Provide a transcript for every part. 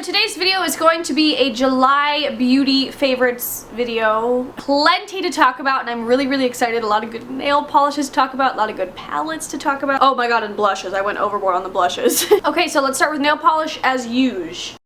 today's video is going to be a July beauty favorites video. Plenty to talk about, and I'm really excited. A lot of good nail polishes to talk about, a lot of good palettes to talk about. Oh my god, and blushes. I went overboard on the blushes. Okay, so let's start with nail polish as usual.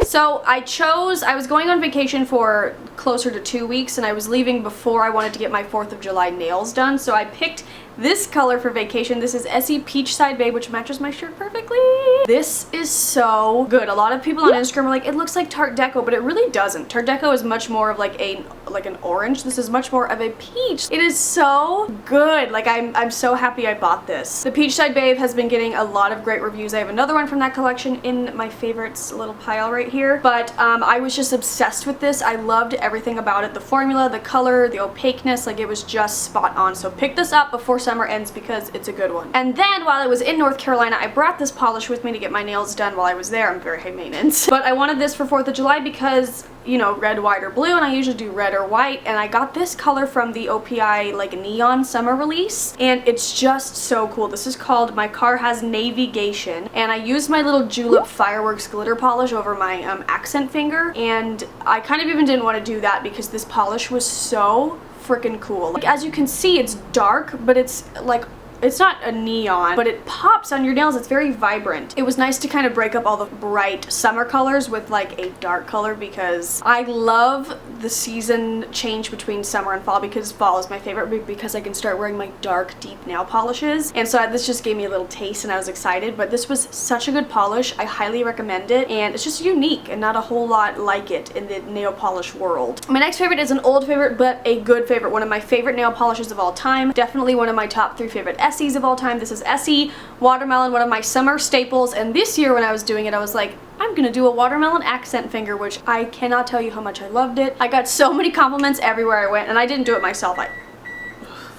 So I was going on vacation for closer to 2 weeks, and I was leaving before I wanted to get my 4th of July nails done, so I picked this color for vacation. This is Essie Peach Side Babe, which matches my shirt perfectly. This is so good. A lot of people on Instagram are like, it looks like Tarte Deco, but it really doesn't. Tarte Deco is much more of like an orange. This is much more of a peach. It is so good. Like I'm so happy I bought this. The Peach Side Babe has been getting a lot of great reviews. I have another one from that collection in my favorites little pile right here. But I was just obsessed with this. I loved everything about it. The formula, the color, the opaqueness, like it was just spot on. So pick this up before summer ends because it's a good one. And then while I was in North Carolina, I brought this polish with me to get my nails done while I was there. I'm very high maintenance. But I wanted this for 4th of July because, you know, red, white, or blue, and I usually do red or white, and I got this color from the OPI like neon summer release, and it's just so cool. This is called My Car Has Navigation, and I used my little julep fireworks glitter polish over my accent finger, and I kind of even didn't want to do that because this polish was so freaking cool. Like, as you can see, it's dark, but it's like, it's not a neon, but it pops on your nails. It's very vibrant. It was nice to kind of break up all the bright summer colors with like a dark color because I love the season change between summer and fall, because fall is my favorite because I can start wearing my dark, deep nail polishes. And so this just gave me a little taste and I was excited, but this was such a good polish. I highly recommend it, and it's just unique and not a whole lot like it in the nail polish world. My next favorite is an old favorite, but a good favorite. One of my favorite nail polishes of all time. Definitely one of my top 3 favorite Essies of all time. This is Essie Watermelon, one of my summer staples, and this year when I was doing it, I was like, I'm gonna do a watermelon accent finger, which I cannot tell you how much I loved it. I got so many compliments everywhere I went, and I didn't do it myself.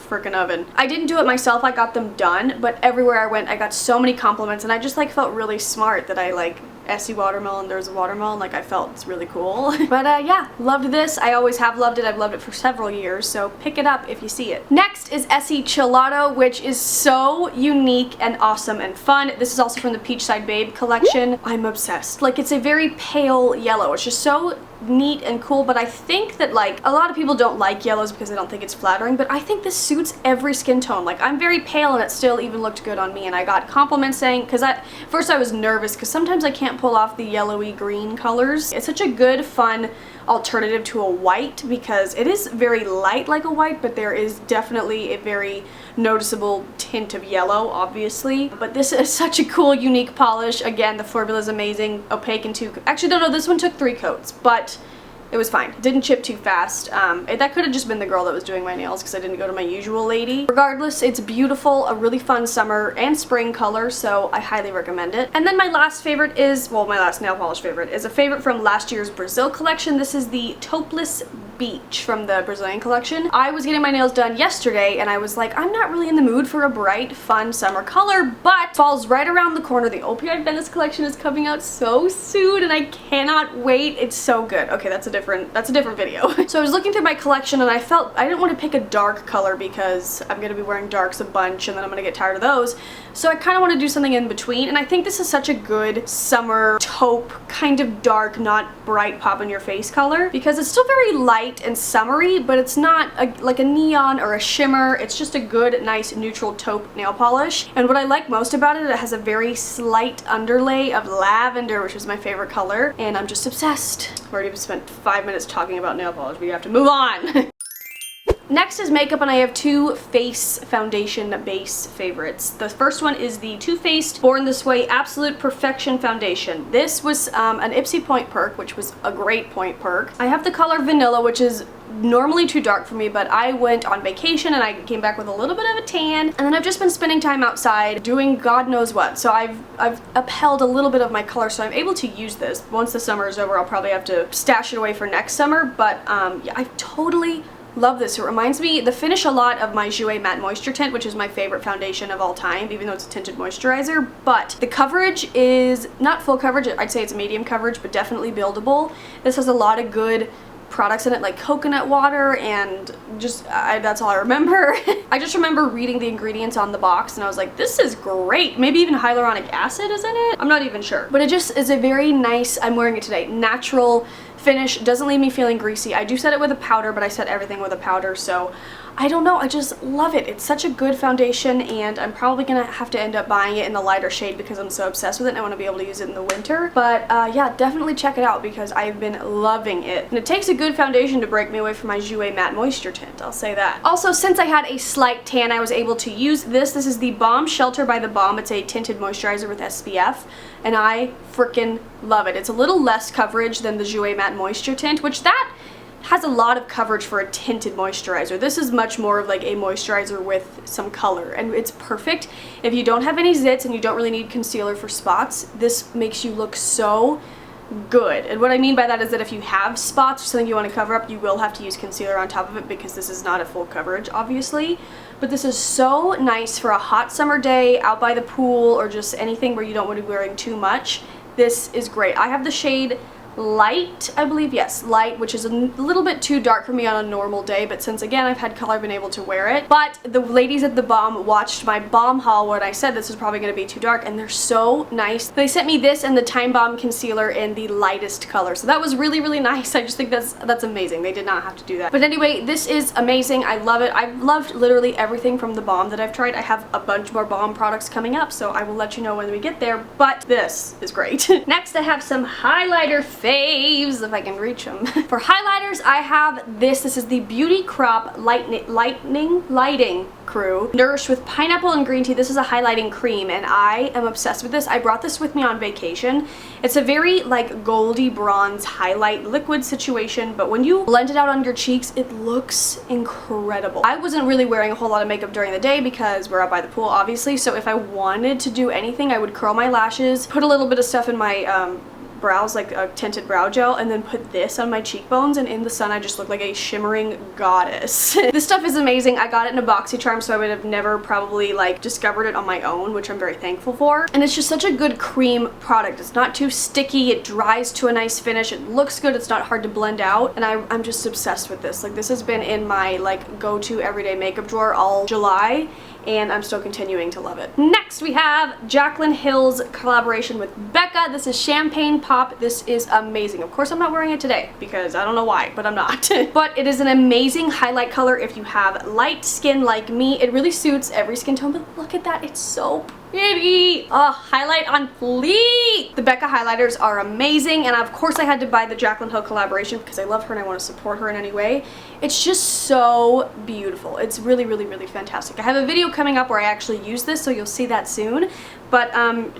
Frickin' oven. I didn't do it myself, I got them done, but everywhere I went I got so many compliments, and I just like felt really smart that I like Essie Watermelon, there's a watermelon, like I felt it's really cool. But yeah, loved this. I always have loved it. I've loved it for several years, so pick it up if you see it. Next is Essie Gelato, which is so unique and awesome and fun. This is also from the Peach Side Babe collection. I'm obsessed. Like, it's a very pale yellow. It's just so neat and cool, but I think that like a lot of people don't like yellows because they don't think it's flattering, but I think this suits every skin tone. Like, I'm very pale and it still even looked good on me, and I got compliments saying, because first I was nervous because sometimes I can't pull off the yellowy green colors. It's such a good fun alternative to a white because it is very light like a white, but there is definitely a very noticeable tint of yellow, obviously. But this is such a cool, unique polish. Again, the formula is amazing. Opaque in 2. Actually, no, this one took 3 coats, but it was fine. It didn't chip too fast. That could have just been the girl that was doing my nails because I didn't go to my usual lady. Regardless, it's beautiful, a really fun summer and spring color, so I highly recommend it. And then my last favorite is, well, my last nail polish favorite is a favorite from last year's Brazil collection. This is the Taupe-Less Beach from the Brazilian collection. I was getting my nails done yesterday and I was like, I'm not really in the mood for a bright, fun summer color, but fall's right around the corner. The OPI Venice collection is coming out so soon and I cannot wait. It's so good. Okay, that's a different video. So I was looking through my collection and I felt I didn't want to pick a dark color because I'm gonna be wearing darks a bunch and then I'm gonna get tired of those. So I kind of want to do something in between, and I think this is such a good summer taupe, kind of dark, not bright pop in your face color, because it's still very light and summery, but it's not like a neon or a shimmer. It's just a good, nice, neutral taupe nail polish. And what I like most about it, it has a very slight underlay of lavender, which is my favorite color, and I'm just obsessed. I've already spent 5 minutes talking about nail polish, but you have to move on. Next is makeup, and I have 2 face foundation base favorites. The first one is the Too Faced Born This Way Absolute Perfection Foundation. This was an Ipsy Point perk, which was a great point perk. I have the color Vanilla, which is normally too dark for me, but I went on vacation and I came back with a little bit of a tan, and then I've just been spending time outside doing God knows what, so I've upheld a little bit of my color, so I'm able to use this. Once the summer is over, I'll probably have to stash it away for next summer, but yeah, I totally love this. It reminds me the finish a lot of my Jouer Matte Moisture Tint, which is my favorite foundation of all time, even though it's a tinted moisturizer. But the coverage is not full coverage. I'd say it's medium coverage, but definitely buildable. This has a lot of good products in it like coconut water and just, that's all I remember. I just remember reading the ingredients on the box and I was like, this is great. Maybe even hyaluronic acid is in it? I'm not even sure. But it just is a very nice, I'm wearing it today, natural finish. Doesn't leave me feeling greasy. I do set it with a powder, but I set everything with a powder, so I don't know, I just love it. It's such a good foundation and I'm probably gonna have to end up buying it in the lighter shade because I'm so obsessed with it and I want to be able to use it in the winter. But yeah, definitely check it out because I've been loving it. And it takes a good foundation to break me away from my Jouer Matte Moisture Tint, I'll say that. Also, since I had a slight tan, I was able to use this. This is the Balm Shelter by The Balm. It's a tinted moisturizer with SPF and I freaking love it. It's a little less coverage than the Jouer Matte Moisture Tint, which that has a lot of coverage for a tinted moisturizer. This is much more of like a moisturizer with some color and it's perfect. If you don't have any zits and you don't really need concealer for spots, this makes you look so good. And what I mean by that is that if you have spots or something you want to cover up, you will have to use concealer on top of it because this is not a full coverage, obviously. But this is so nice for a hot summer day out by the pool or just anything where you don't want to be wearing too much. This is great. I have the shade Light, I believe, yes, Light, which is a little bit too dark for me on a normal day, but since again I've had color, I've been able to wear it. But the ladies at The Balm watched my Balm haul when I said this was probably going to be too dark, and they're so nice. They sent me this and the Time Bomb concealer in the lightest color, so that was really, really nice. I just think that's amazing. They did not have to do that. But anyway, this is amazing. I love it. I've loved literally everything from The Balm that I've tried. I have a bunch more Balm products coming up, so I will let you know when we get there, but this is great. Next, I have some highlighter faves, if I can reach them. For highlighters, I have this. This is the Beauty Crop Lighting Crew, nourished with pineapple and green tea. This is a highlighting cream, and I am obsessed with this. I brought this with me on vacation. It's a very like goldy bronze highlight liquid situation, but when you blend it out on your cheeks, it looks incredible. I wasn't really wearing a whole lot of makeup during the day because we're out by the pool, obviously, so if I wanted to do anything, I would curl my lashes, put a little bit of stuff in my brows, like a tinted brow gel, and then put this on my cheekbones, and in the sun I just look like a shimmering goddess. This stuff is amazing. I got it in a BoxyCharm, so I would have never probably like discovered it on my own, which I'm very thankful for. And it's just such a good cream product. It's not too sticky, it dries to a nice finish, it looks good, it's not hard to blend out, and I'm just obsessed with this. Like, this has been in my like go-to everyday makeup drawer all July, and I'm still continuing to love it. Next, we have Jaclyn Hill's collaboration with Becca. This is Champagne Pop. This is amazing. Of course, I'm not wearing it today because I don't know why, but I'm not. But it is an amazing highlight color if you have light skin like me. It really suits every skin tone, but look at that. It's so pretty. Oh, highlight on fleek. The Becca highlighters are amazing, and of course I had to buy the Jaclyn Hill collaboration because I love her and I want to support her in any way. It's just so beautiful. It's really, really, really fantastic. I have a video coming up where I actually use this, so you'll see that soon. But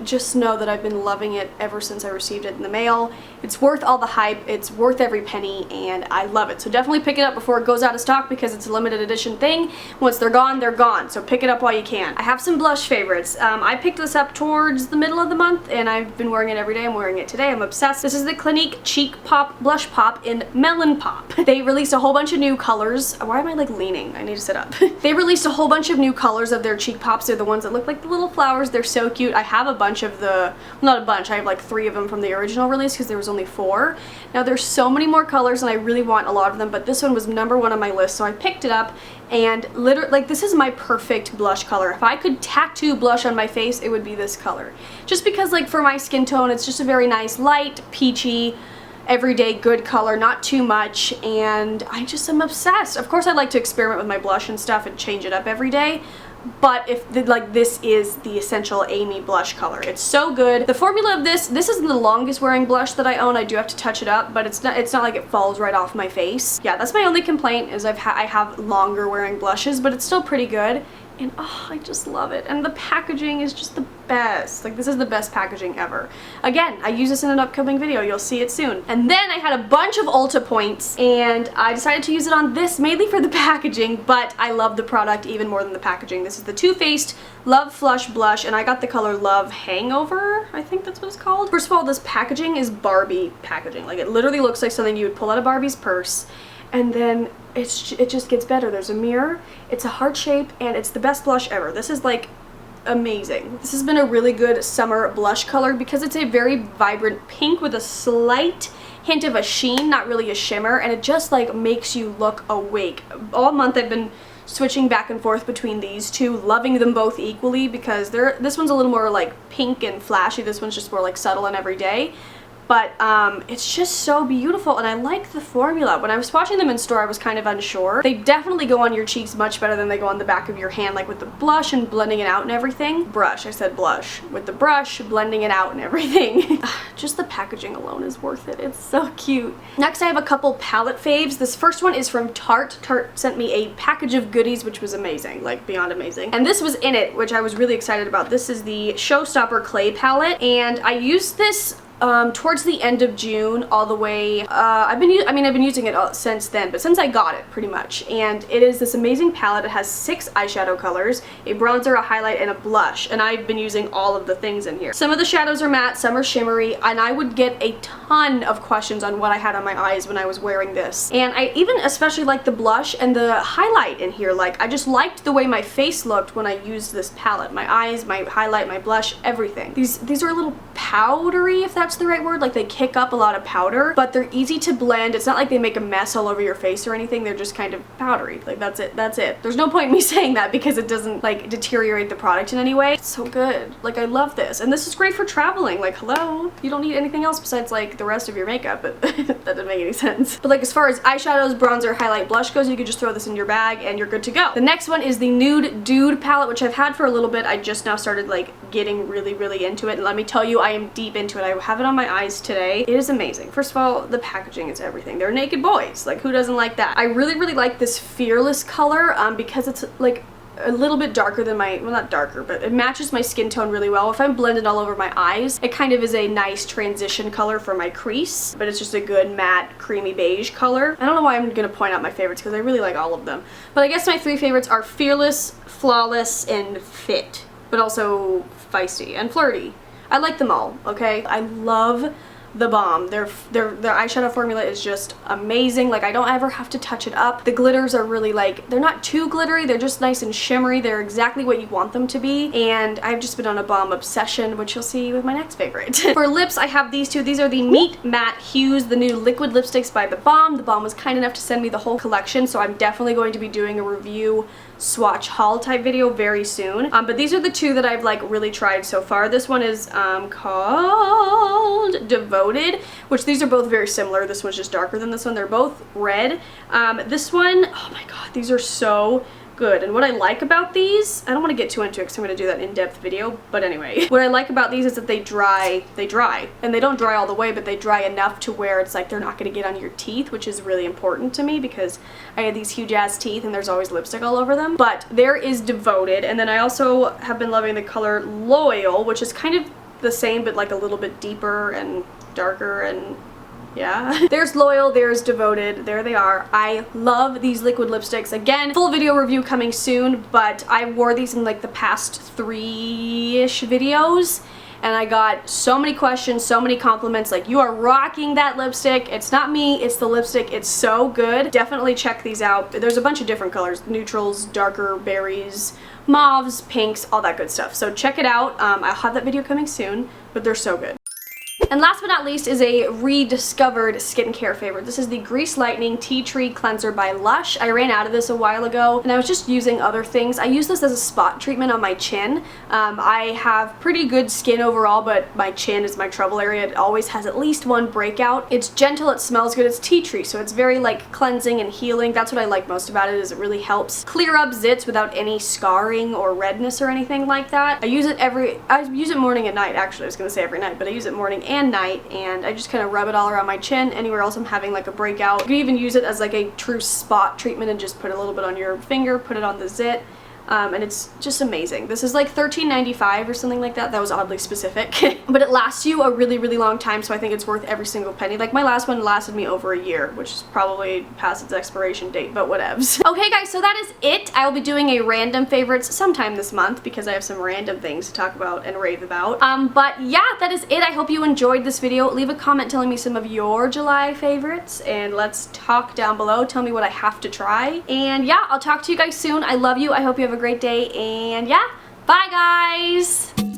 just know that I've been loving it ever since I received it in the mail. It's worth all the hype, it's worth every penny, and I love it. So definitely pick it up before it goes out of stock because it's a limited edition thing. Once they're gone, they're gone. So pick it up while you can. I have some blush favorites. I picked this up towards the middle of the month, and I've been wearing it every day. I'm wearing it today. I'm obsessed. This is the Clinique Cheek Pop Blush Pop in Melon Pop. They released a whole bunch of new colors. Why am I like leaning? I need to sit up. They released a whole bunch of new colors of their cheek pops. They're the ones that look like the little flowers. They're so cute. I have a bunch of the, not a bunch, I have like 3 of them from the original release because there was only 4. Now there's so many more colors and I really want a lot of them, but this one was #1 on my list, so I picked it up, and literally, like, this is my perfect blush color. If I could tattoo blush on my face, it would be this color. Just because, like, for my skin tone, it's just a very nice, light, peachy, everyday good color, not too much, and I just am obsessed. Of course, I like to experiment with my blush and stuff and change it up every day, but this is the essential Amy blush color. It's so good. The formula of this isn't the longest wearing blush that I own. I do have to touch it up, but it's not like it falls right off my face. Yeah, that's my only complaint is I have longer wearing blushes, but it's still pretty good. And oh, I just love it. And the packaging is just the best. Like, this is the best packaging ever. Again, I use this in an upcoming video. You'll see it soon. And then I had a bunch of Ulta points, and I decided to use it on this mainly for the packaging, but I love the product even more than the packaging. This is the Too Faced Love Flush Blush, and I got the color Love Hangover, I think that's what it's called. First of all, this packaging is Barbie packaging. Like, it literally looks like something you would pull out of Barbie's purse. And then it just gets better. There's a mirror, it's a heart shape, and it's the best blush ever. This is like amazing. This has been a really good summer blush color because it's a very vibrant pink with a slight hint of a sheen, not really a shimmer, and it just like makes you look awake. All month I've been switching back and forth between these two, loving them both equally because this one's a little more like pink and flashy, this one's just more like subtle and everyday. But it's just so beautiful, and I like the formula. When I was swatching them in store, I was kind of unsure. They definitely go on your cheeks much better than they go on the back of your hand, like with the blush and blending it out and everything. Brush, I said blush. With the brush, blending it out and everything. Just the packaging alone is worth it. It's so cute. Next, I have a couple palette faves. This first one is from Tarte. Tarte sent me a package of goodies, which was amazing, like beyond amazing. And this was in it, which I was really excited about. This is the Showstopper Clay Palette, and I used this towards the end of June all the way, I've been using it since then, but since I got it pretty much. And it is this amazing palette. It has 6 eyeshadow colors, a bronzer, a highlight, and a blush, and I've been using all of the things in here. Some of the shadows are matte, some are shimmery, and I would get a ton of questions on what I had on my eyes when I was wearing this. And I even especially like the blush and the highlight in here. Like, I just liked the way my face looked when I used this palette. My eyes, my highlight, my blush, everything. These are a little powdery, if that's the right word. Like, they kick up a lot of powder, but they're easy to blend. It's not like they make a mess all over your face or anything. They're just kind of powdery. Like, that's it. There's no point in me saying that because it doesn't like deteriorate the product in any way. It's so good. Like, I love this. And this is great for traveling. Like, hello? You don't need anything else besides like the rest of your makeup, but that didn't make any sense. But like, as far as eyeshadows, bronzer, highlight, blush goes, you could just throw this in your bag and you're good to go. The next one is the Nude Dude palette, which I've had for a little bit. I just now started like getting really into it, and let me tell you, I am deep into it. I have it on my eyes today. It is amazing. First of all, the packaging is everything. They're naked boys. Like, who doesn't like that? I really like this Fearless color because it's like a little bit darker than my, well, not darker, but it matches my skin tone really well. If I'm blended all over my eyes, it kind of is a nice transition color for my crease, but it's just a good matte creamy beige color. I don't know why I'm gonna point out my favorites because I really like all of them, but I guess my 3 favorites are Fearless, Flawless, and Fit, but also feisty and flirty. I like them all, okay? I love the bomb. Their eyeshadow formula is just amazing. Like, I don't ever have to touch it up. The glitters are really like, they're not too glittery, they're just nice and shimmery. They're exactly what you want them to be, and I've just been on a bomb obsession, which you'll see with my next favorite. For lips, I have these two. These are the Meet Matte Hues, the new liquid lipsticks by The Balm. The Balm was kind enough to send me the whole collection, so I'm definitely going to be doing a review swatch haul type video very soon. But these are the two that I've like really tried so far. This one is called Devoted, which these are both very similar. This one's just darker than this one. They're both red. This one, oh my god, these are so good. And what I like about these, I don't want to get too into it because I'm going to do that in-depth video, but anyway, what I like about these is that they dry, and they don't dry all the way, but they dry enough to where it's like they're not going to get on your teeth, which is really important to me because I have these huge ass teeth and there's always lipstick all over them. But there is Devoted, and then I also have been loving the color Loyal, which is kind of the same but like a little bit deeper and darker, and yeah. There's Loyal, there's Devoted, there they are. I love these liquid lipsticks. Again, full video review coming soon, but I wore these in like the past 3-ish videos, and I got so many questions, so many compliments, like, you are rocking that lipstick. It's not me, it's the lipstick. It's so good. Definitely check these out. There's a bunch of different colors, neutrals, darker berries, mauves, pinks, all that good stuff. So check it out. I'll have that video coming soon, but they're so good. And last but not least is a rediscovered skincare favorite. This is the Grease Lightning Tea Tree Cleanser by Lush. I ran out of this a while ago and I was just using other things. I use this as a spot treatment on my chin. I have pretty good skin overall, but my chin is my trouble area. It always has at least one breakout. It's gentle, it smells good, it's tea tree, so it's very like cleansing and healing. That's what I like most about it, is it really helps clear up zits without any scarring or redness or anything like that. I use it morning and night, actually. I was gonna say every night, but I use it morning and night, and I just kind of rub it all around my chin. Anywhere else I'm having like a breakout. You can even use it as like a true spot treatment and just put a little bit on your finger, put it on the zit. And it's just amazing. This is like $13.95 or something like that. That was oddly specific. But it lasts you a really long time, so I think it's worth every single penny. Like, my last one lasted me over a year, which is probably past its expiration date, but whatevs. Okay guys, so that is it. I will be doing a random favorites sometime this month because I have some random things to talk about and rave about. But yeah, that is it. I hope you enjoyed this video. Leave a comment telling me some of your July favorites, and let's talk down below. Tell me what I have to try. And yeah, I'll talk to you guys soon. I love you. I hope you have a great day, and yeah, bye guys!